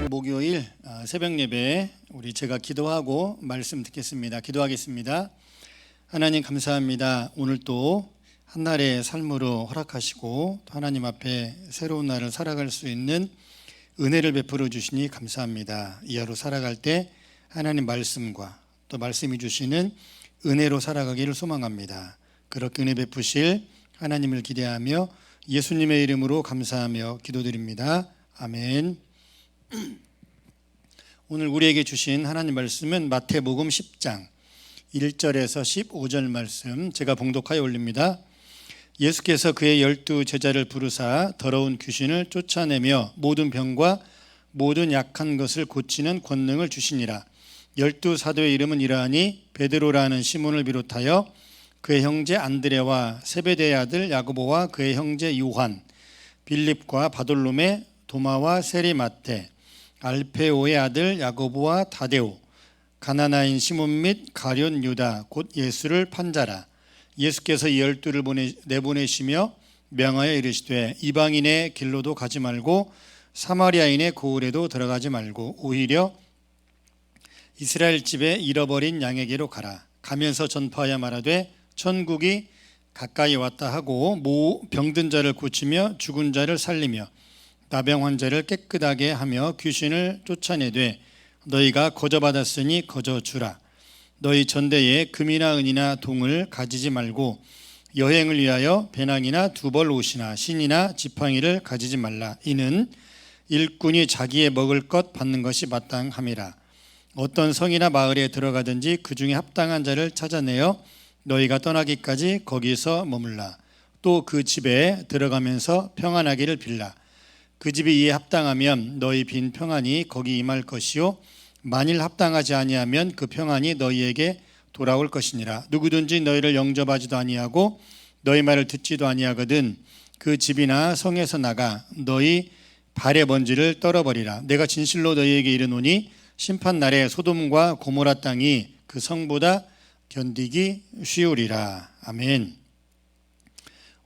목요일 새벽 예배 우리 제가 기도하고 말씀 듣겠습니다. 기도하겠습니다. 하나님 감사합니다. 오늘 또 한날의 삶으로 허락하시고 하나님 앞에 새로운 날을 살아갈 수 있는 은혜를 베풀어 주시니 감사합니다. 이 하루 살아갈 때 하나님 말씀과 또 말씀이 주시는 은혜로 살아가기를 소망합니다. 그렇게 은혜 베푸실 하나님을 기대하며 예수님의 이름으로 감사하며 기도드립니다. 아멘. 오늘 우리에게 주신 하나님 말씀은 마태복음 10장 1절에서 15절 말씀 제가 봉독하여 올립니다. 예수께서 그의 12 제자를 부르사 더러운 귀신을 쫓아내며 모든 병과 모든 약한 것을 고치는 권능을 주시니라. 12 사도의 이름은 이러하니 베드로라는 시몬을 비롯하여 그의 형제 안드레와 세베대의 아들 야고보와 그의 형제 요한, 빌립과 바돌로메, 도마와 세리마테, 알페오의 아들 야고보와 다데오, 가나나인 시몬 및 가룟 유다 곧 예수를 판 자라. 예수께서 이 12를 내보내시며 명하여 이르시되 이방인의 길로도 가지 말고 사마리아인의 고을에도 들어가지 말고 오히려 이스라엘 집에 잃어버린 양에게로 가라. 가면서 전파하여 말하되 천국이 가까이 왔다 하고 병든 자를 고치며 죽은 자를 살리며 나병 환자를 깨끗하게 하며 귀신을 쫓아내되 너희가 거저받았으니 거저주라. 너희 전대에 금이나 은이나 동을 가지지 말고 여행을 위하여 배낭이나 두벌 옷이나 신이나 지팡이를 가지지 말라. 이는 일꾼이 자기의 먹을 것 받는 것이 마땅함이라. 어떤 성이나 마을에 들어가든지 그 중에 합당한 자를 찾아내어 너희가 떠나기까지 거기서 머물라. 또 그 집에 들어가면서 평안하기를 빌라. 그 집이 이에 합당하면 너희 빈 평안이 거기 임할 것이요 만일 합당하지 아니하면 그 평안이 너희에게 돌아올 것이니라. 누구든지 너희를 영접하지도 아니하고 너희 말을 듣지도 아니하거든 그 집이나 성에서 나가 너희 발의 먼지를 떨어버리라. 내가 진실로 너희에게 이르노니 심판날에 소돔과 고모라 땅이 그 성보다 견디기 쉬우리라. 아멘.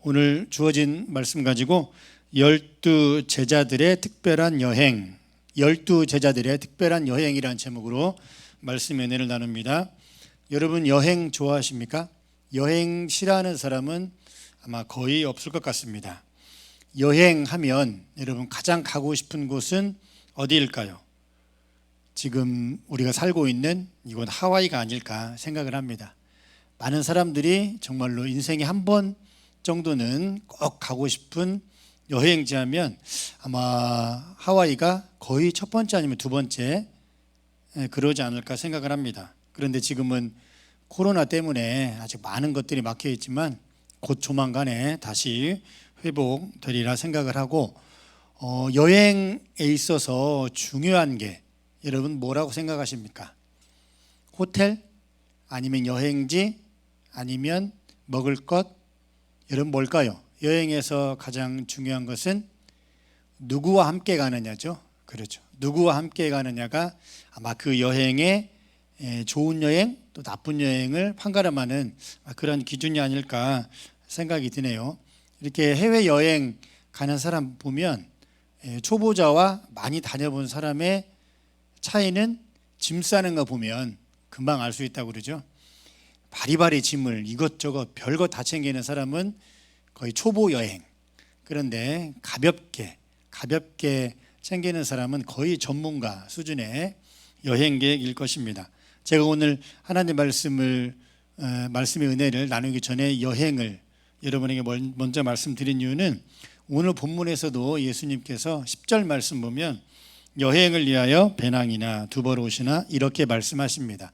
오늘 주어진 말씀 가지고 12 제자들의 특별한 여행, 12 제자들의 특별한 여행이라는 제목으로 말씀 은혜를 나눕니다. 여러분 여행 좋아하십니까? 여행 싫어하는 사람은 아마 거의 없을 것 같습니다. 여행하면 여러분 가장 가고 싶은 곳은 어디일까요? 지금 우리가 살고 있는 이곳 하와이가 아닐까 생각을 합니다. 많은 사람들이 정말로 인생에 한 번 정도는 꼭 가고 싶은 여행지 하면 아마 하와이가 거의 첫 번째 아니면 두 번째 그러지 않을까 생각을 합니다. 그런데 지금은 코로나 때문에 아직 많은 것들이 막혀 있지만 곧 조만간에 다시 회복되리라 생각을 하고 여행에 있어서 중요한 게 여러분 뭐라고 생각하십니까? 호텔? 아니면 여행지? 아니면 먹을 것? 여러분 뭘까요? 여행에서 가장 중요한 것은 누구와 함께 가느냐죠. 그렇죠. 누구와 함께 가느냐가 아마 그 여행의 좋은 여행 또 나쁜 여행을 판가름하는 그런 기준이 아닐까 생각이 드네요. 이렇게 해외여행 가는 사람 보면 초보자와 많이 다녀본 사람의 차이는 짐 싸는 거 보면 금방 알 수 있다고 그러죠. 바리바리 짐을 이것저것 별거 다 챙기는 사람은 거의 초보 여행. 그런데 가볍게 챙기는 사람은 거의 전문가 수준의 여행 계획일 것입니다. 제가 오늘 하나님 말씀의 은혜를 나누기 전에 여행을 여러분에게 먼저 말씀드린 이유는 오늘 본문에서도 예수님께서 10절 말씀 보면 여행을 위하여 배낭이나 두벌 옷이나 이렇게 말씀하십니다.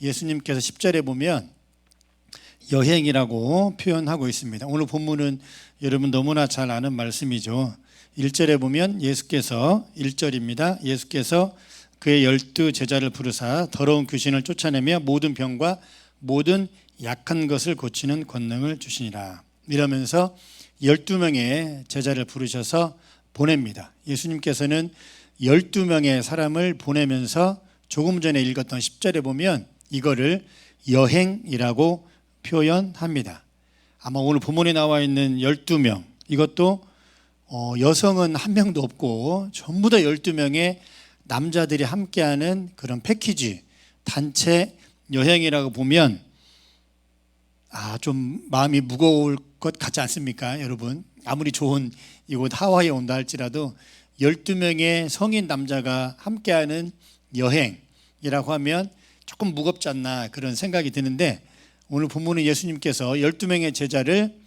예수님께서 10절에 보면 여행이라고 표현하고 있습니다. 오늘 본문은 여러분 너무나 잘 아는 말씀이죠. 1절에 보면 예수께서 1절입니다. 예수께서 그의 12 제자를 부르사 더러운 귀신을 쫓아내며 모든 병과 모든 약한 것을 고치는 권능을 주시니라. 이러면서 12명의 제자를 부르셔서 보냅니다. 예수님께서는 12명의 사람을 보내면서 조금 전에 읽었던 10절에 보면 이거를 여행이라고 표현합니다. 아마 오늘 본문에 나와 있는 12명 이것도 여성은 한 명도 없고 전부 다 12명의 남자들이 함께하는 그런 패키지 단체 여행이라고 보면 좀 마음이 무거울 것 같지 않습니까, 여러분? 아무리 좋은 이곳 하와이에 온다 할지라도 12명의 성인 남자가 함께하는 여행이라고 하면 조금 무겁지 않나 그런 생각이 드는데, 오늘 본문은 예수님께서 12명의 제자를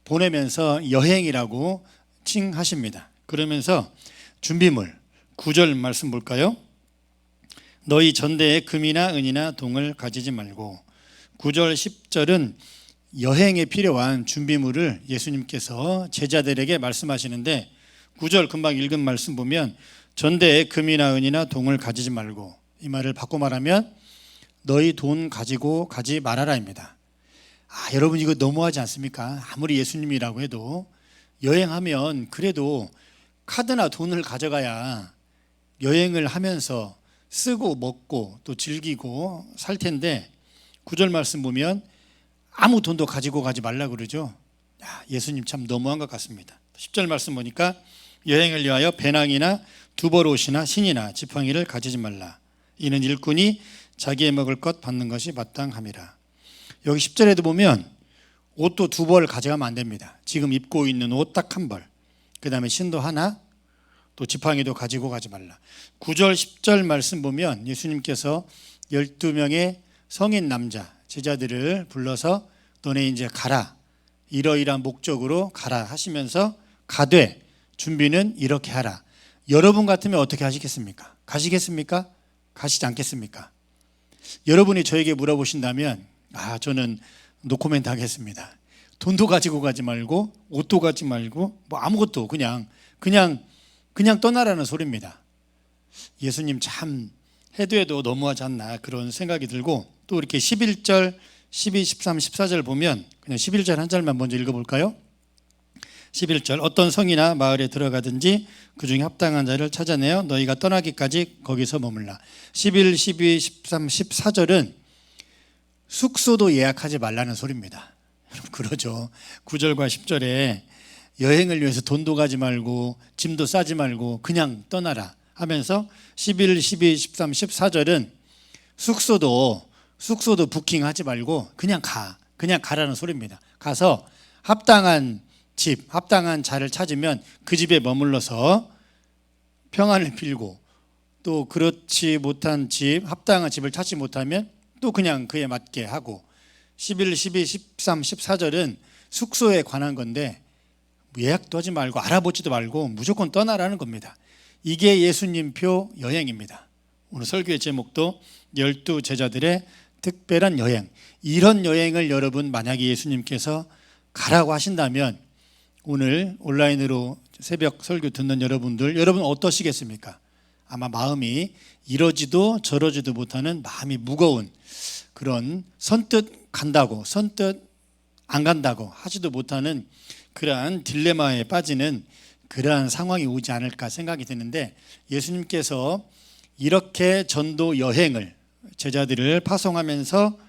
보내면서 여행이라고 칭하십니다. 그러면서 준비물 9절 말씀 볼까요? 너희 전대에 금이나 은이나 동을 가지지 말고. 9절 10절은 여행에 필요한 준비물을 예수님께서 제자들에게 말씀하시는데, 9절 금방 읽은 말씀 보면 전대에 금이나 은이나 동을 가지지 말고, 이 말을 바꿔 말하면 너희 돈 가지고 가지 말아라입니다. 여러분 이거 너무하지 않습니까? 아무리 예수님이라고 해도 여행하면 그래도 카드나 돈을 가져가야 여행을 하면서 쓰고 먹고 또 즐기고 살 텐데, 9절 말씀 보면 아무 돈도 가지고 가지 말라 그러죠. 예수님 참 너무한 것 같습니다. 10절 말씀 보니까 여행을 위하여 배낭이나 두벌옷이나 신이나 지팡이를 가지지 말라. 이는 일꾼이 자기의 먹을 것 받는 것이 마땅함이라. 여기 10절에도 보면 옷도 2벌 가져가면 안 됩니다. 지금 입고 있는 옷 딱 1벌, 그 다음에 신도 하나, 또 지팡이도 가지고 가지 말라. 9절 10절 말씀 보면 예수님께서 12명의 성인 남자 제자들을 불러서 너네 이제 가라, 이러이러한 목적으로 가라 하시면서 가되 준비는 이렇게 하라. 여러분 같으면 어떻게 하시겠습니까? 가시겠습니까? 가시지 않겠습니까? 여러분이 저에게 물어보신다면 저는 노코멘트 하겠습니다. 돈도 가지고 가지 말고 옷도 가지 말고 뭐 아무것도 그냥 떠나라는 소리입니다. 예수님 참 해도 너무하지 않나 그런 생각이 들고, 또 이렇게 11절, 12, 13, 14절 보면 그냥 11절 한 절만 먼저 읽어볼까요? 11절 어떤 성이나 마을에 들어가든지 그 중에 합당한 자를 찾아내어 너희가 떠나기까지 거기서 머물라. 11, 12, 13, 14절은 숙소도 예약하지 말라는 소리입니다. 여러분 그러죠. 9절과 10절에 여행을 위해서 돈도 가지 말고 짐도 싸지 말고 그냥 떠나라 하면서 11, 12, 13, 14절은 숙소도 부킹하지 말고 그냥 가라는 소리입니다. 가서 합당한 집, 합당한 자를 찾으면 그 집에 머물러서 평안을 빌고, 또 그렇지 못한 집, 합당한 집을 찾지 못하면 또 그냥 그에 맞게 하고, 11, 12, 13, 14절은 숙소에 관한 건데 예약도 하지 말고 알아보지도 말고 무조건 떠나라는 겁니다. 이게 예수님표 여행입니다. 오늘 설교의 제목도 12제자들의 특별한 여행. 이런 여행을 여러분 만약에 예수님께서 가라고 하신다면 오늘 온라인으로 새벽 설교 듣는 여러분 어떠시겠습니까? 아마 마음이 이러지도 저러지도 못하는 마음이 무거운, 그런 선뜻 간다고 선뜻 안 간다고 하지도 못하는 그러한 딜레마에 빠지는 그러한 상황이 오지 않을까 생각이 드는데, 예수님께서 이렇게 전도 여행을 제자들을 파송하면서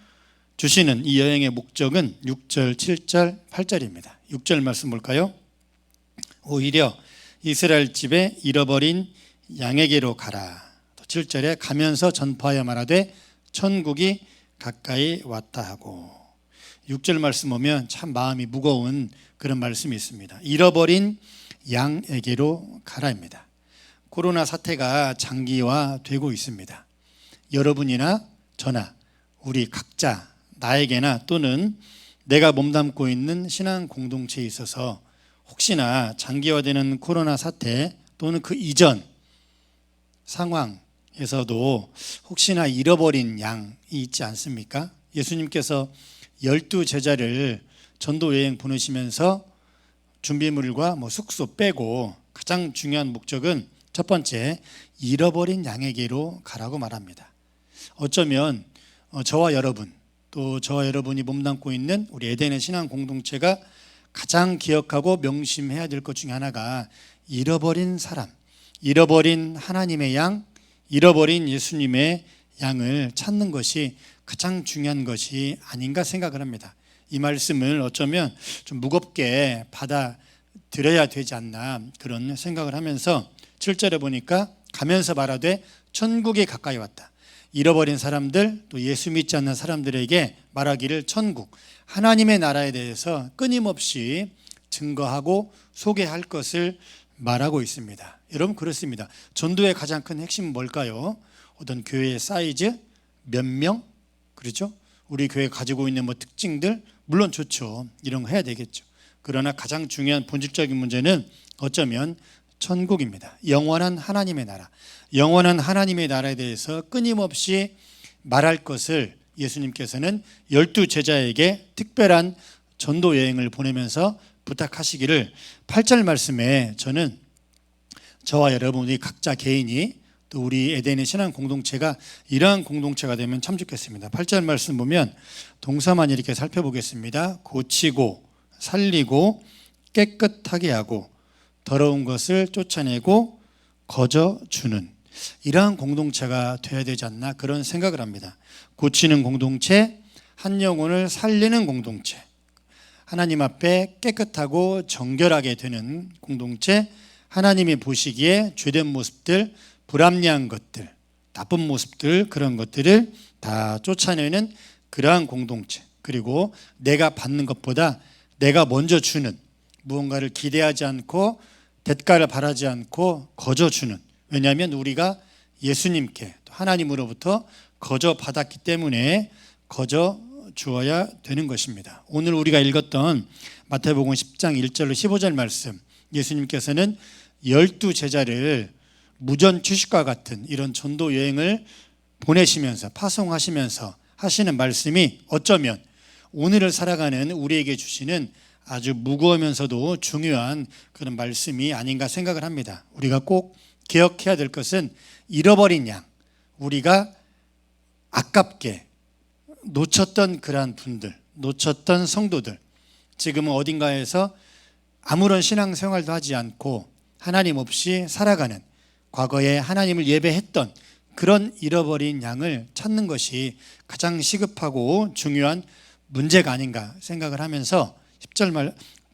주시는 이 여행의 목적은 6절, 7절, 8절입니다. 6절 말씀 볼까요? 오히려 이스라엘 집에 잃어버린 양에게로 가라. 또 7절에 가면서 전파하여 말하되 천국이 가까이 왔다 하고. 6절 말씀 보면 참 마음이 무거운 그런 말씀이 있습니다. 잃어버린 양에게로 가라입니다. 코로나 사태가 장기화되고 있습니다. 여러분이나 저나 우리 각자 나에게나 또는 내가 몸담고 있는 신앙 공동체에 있어서 혹시나 장기화되는 코로나 사태 또는 그 이전 상황에서도 혹시나 잃어버린 양이 있지 않습니까? 예수님께서 12제자를 전도 여행 보내시면서 준비물과 숙소 빼고 가장 중요한 목적은 첫 번째, 잃어버린 양에게로 가라고 말합니다. 어쩌면 저와 여러분, 또 저와 여러분이 몸담고 있는 우리 에덴의 신앙 공동체가 가장 기억하고 명심해야 될 것 중에 하나가 잃어버린 사람, 잃어버린 하나님의 양, 잃어버린 예수님의 양을 찾는 것이 가장 중요한 것이 아닌가 생각을 합니다. 이 말씀을 어쩌면 좀 무겁게 받아들여야 되지 않나 그런 생각을 하면서 7절에 보니까 가면서 말하되 천국이 가까이 왔다. 잃어버린 사람들, 또 예수 믿지 않는 사람들에게 말하기를 천국, 하나님의 나라에 대해서 끊임없이 증거하고 소개할 것을 말하고 있습니다. 여러분, 그렇습니다. 전도의 가장 큰 핵심은 뭘까요? 어떤 교회의 사이즈, 몇 명, 그렇죠? 우리 교회 가지고 있는 특징들, 물론 좋죠. 이런 거 해야 되겠죠. 그러나 가장 중요한 본질적인 문제는 어쩌면 천국입니다. 영원한 하나님의 나라, 영원한 하나님의 나라에 대해서 끊임없이 말할 것을 예수님께서는 12제자에게 특별한 전도 여행을 보내면서 부탁하시기를 8절 말씀에 저와 여러분이 각자 개인이 또 우리 에덴의 신앙 공동체가 이러한 공동체가 되면 참 좋겠습니다. 8절 말씀 보면 동사만 이렇게 살펴보겠습니다. 고치고 살리고 깨끗하게 하고 더러운 것을 쫓아내고 거저주는, 이러한 공동체가 되어야 되지 않나 그런 생각을 합니다. 고치는 공동체, 한 영혼을 살리는 공동체, 하나님 앞에 깨끗하고 정결하게 되는 공동체, 하나님이 보시기에 죄된 모습들, 불합리한 것들, 나쁜 모습들, 그런 것들을 다 쫓아내는 그러한 공동체, 그리고 내가 받는 것보다 내가 먼저 주는, 무언가를 기대하지 않고 대가를 바라지 않고 거저 주는, 왜냐하면 우리가 예수님께 또 하나님으로부터 거저 받았기 때문에 거저 주어야 되는 것입니다. 오늘 우리가 읽었던 마태복음 10장 1절로 15절 말씀, 예수님께서는 12제자를 무전 취식과 같은 이런 전도 여행을 보내시면서 파송하시면서 하시는 말씀이 어쩌면 오늘을 살아가는 우리에게 주시는 아주 무거우면서도 중요한 그런 말씀이 아닌가 생각을 합니다. 우리가 꼭 기억해야 될 것은 잃어버린 양, 우리가 아깝게 놓쳤던 그러한 분들, 놓쳤던 성도들, 지금은 어딘가에서 아무런 신앙생활도 하지 않고 하나님 없이 살아가는, 과거에 하나님을 예배했던 그런 잃어버린 양을 찾는 것이 가장 시급하고 중요한 문제가 아닌가 생각을 하면서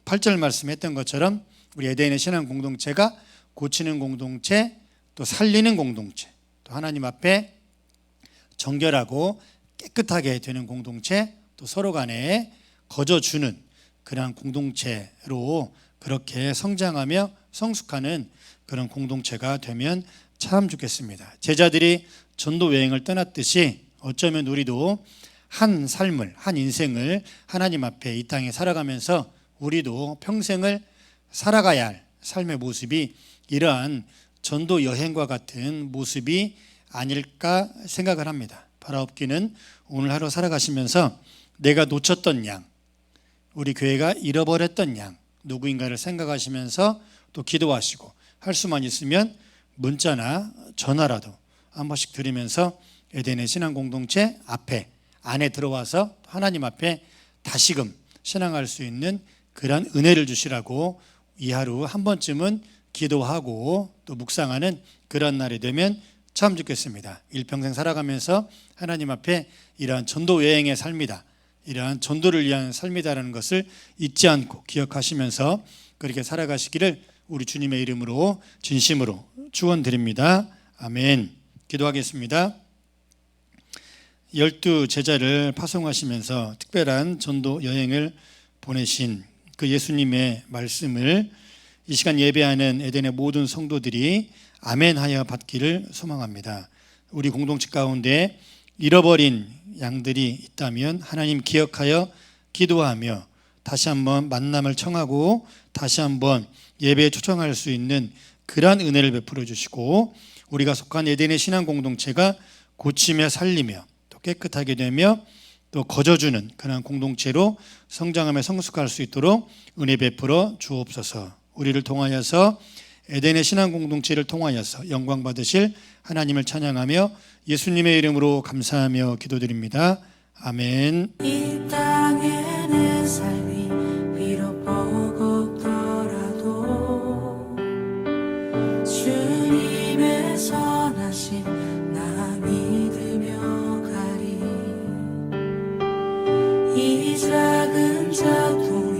8절 말씀했던 것처럼 우리 에덴의 신앙 공동체가 고치는 공동체, 또 살리는 공동체, 또 하나님 앞에 정결하고 깨끗하게 되는 공동체, 또 서로 간에 거저주는 그런 공동체로 그렇게 성장하며 성숙하는 그런 공동체가 되면 참 좋겠습니다. 제자들이 전도 여행을 떠났듯이 어쩌면 우리도 한 삶을, 한 인생을 하나님 앞에 이 땅에 살아가면서 우리도 평생을 살아가야 할 삶의 모습이 이러한 전도 여행과 같은 모습이 아닐까 생각을 합니다. 바라옵기는 오늘 하루 살아가시면서 내가 놓쳤던 양, 우리 교회가 잃어버렸던 양 누구인가를 생각하시면서 또 기도하시고, 할 수만 있으면 문자나 전화라도 한 번씩 드리면서 에덴의 신앙 공동체 안에 들어와서 하나님 앞에 다시금 신앙할 수 있는 그런 은혜를 주시라고 이 하루 한 번쯤은 기도하고 또 묵상하는 그런 날이 되면 참 좋겠습니다. 일평생 살아가면서 하나님 앞에 이러한 전도 여행의 삶이다, 이러한 전도를 위한 삶이다라는 것을 잊지 않고 기억하시면서 그렇게 살아가시기를 우리 주님의 이름으로 진심으로 축원드립니다. 아멘. 기도하겠습니다. 12제자를 파송하시면서 특별한 전도 여행을 보내신 그 예수님의 말씀을 이 시간 예배하는 에덴의 모든 성도들이 아멘하여 받기를 소망합니다. 우리 공동체 가운데 잃어버린 양들이 있다면 하나님 기억하여 기도하며 다시 한번 만남을 청하고 다시 한번 예배에 초청할 수 있는 그러한 은혜를 베풀어 주시고, 우리가 속한 에덴의 신앙 공동체가 고치며 살리며 또 깨끗하게 되며 또 거저주는 그런 공동체로 성장하며 성숙할 수 있도록 은혜 베풀어 주옵소서. 우리를 통하여서 에덴의 신앙 공동체를 통하여서 영광 받으실 하나님을 찬양하며 예수님의 이름으로 감사하며 기도드립니다. 아멘. 이 땅에 내 삶이 비록 버겁더라도 주님의 선하심 나 믿으며 가리. 이 작은 자동